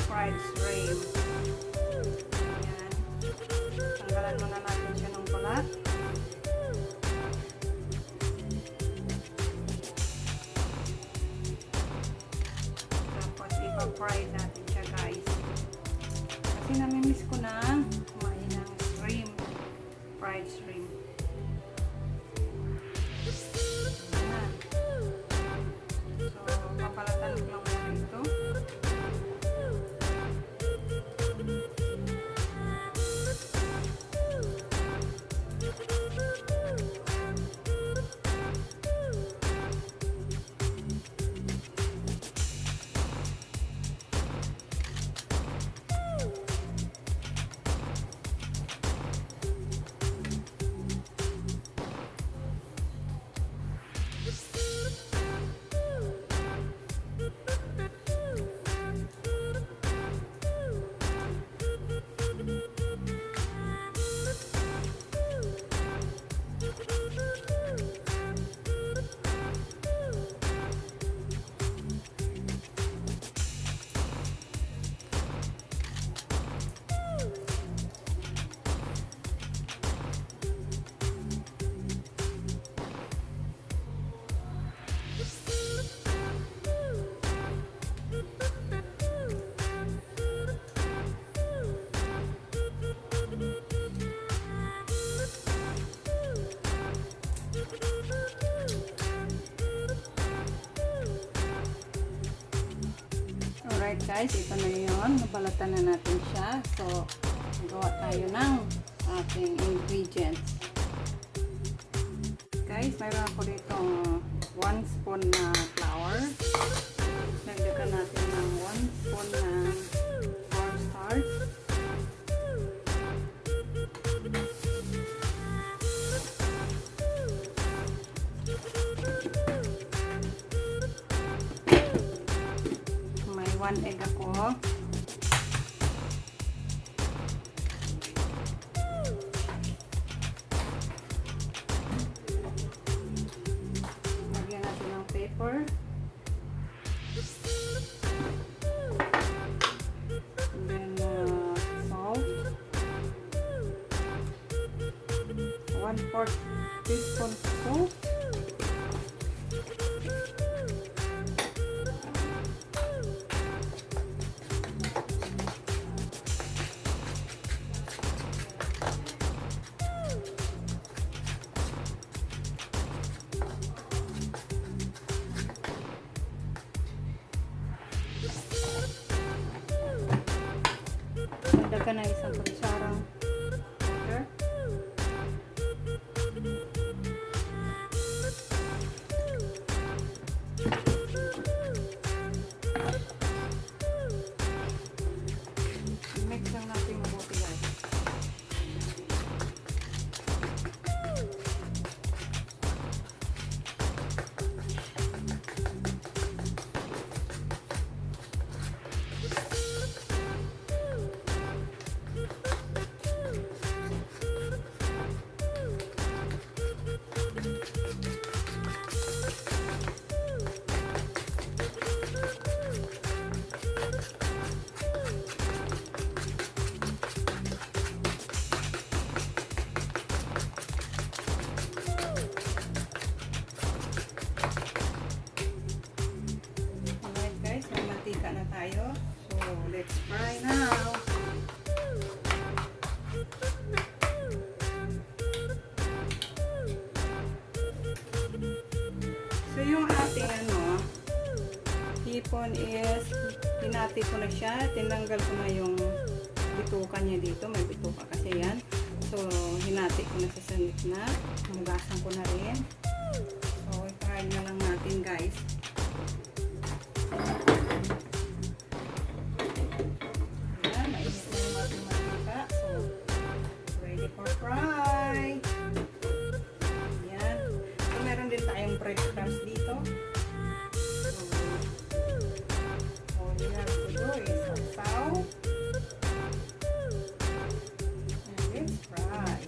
Fried shrimp. Ayan. Tanggalan muna natin siya ng balat. Tapos ipa-fry natin siya, guys. Kasi namimiss ko na kumain ng shrimp. Fried shrimp. Ayan. So, papalatan ko lang muna ito. Alright guys, ito na yun. Nabalatan na natin siya. So, gawa tayo ng ating ingredients. Guys, mayroon ako dito 1 spoon na flour. Nagdagan natin ng 1 spoon na cornstarch. May 1 egg ako. Lagyan natin ng pepper. And then salt. 1/4 teaspoon salt. Dagdagan na isang kutsarang water. Mix lang natin mabuti guys. Na tayo. So, let's fry now. So, yung ating hipon is, pinati ko na siya. Tinanggal ko na yung bituka niya dito. May bituka kasi yan. So, hinati ko na sa gitna. Hugasan ko na rin. So, i-fry na lang natin, guys. Ayan, mainit na yung ating mantika. So, ready for fry. Ayan. So, meron din tayong breadcrumbs dito. So, all you have to do is saw. And let's fry.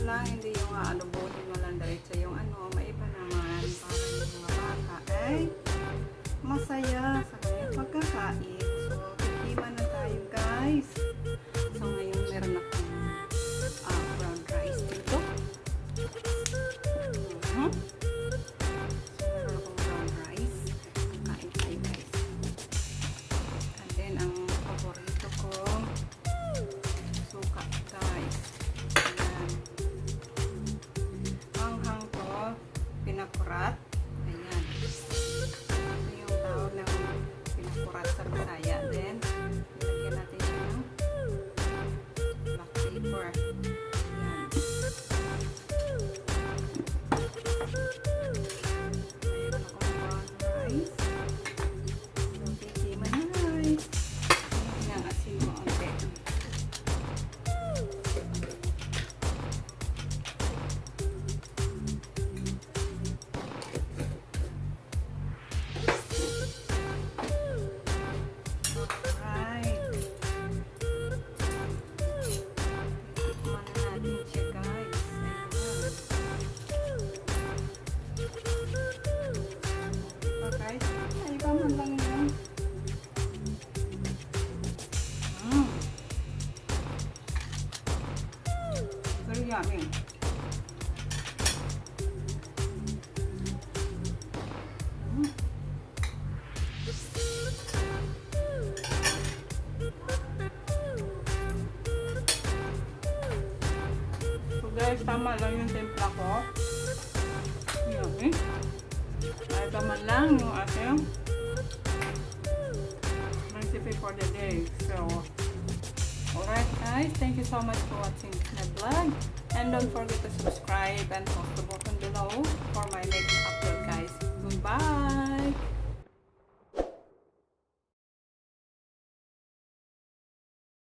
lang, hindi yung alubuhin mo lang diretso yung ano, maiba naman para yung mga bata ay masaya sa kanyang pagkakain. So, tikiman na tayo guys. namin. So guys, tama lang yung timpla ko. Yummy. Tama lang yung ating recipe for the day. So, alright guys, thank you so much for watching my vlog. And don't forget to subscribe and press the button below for my next upload guys. Goodbye!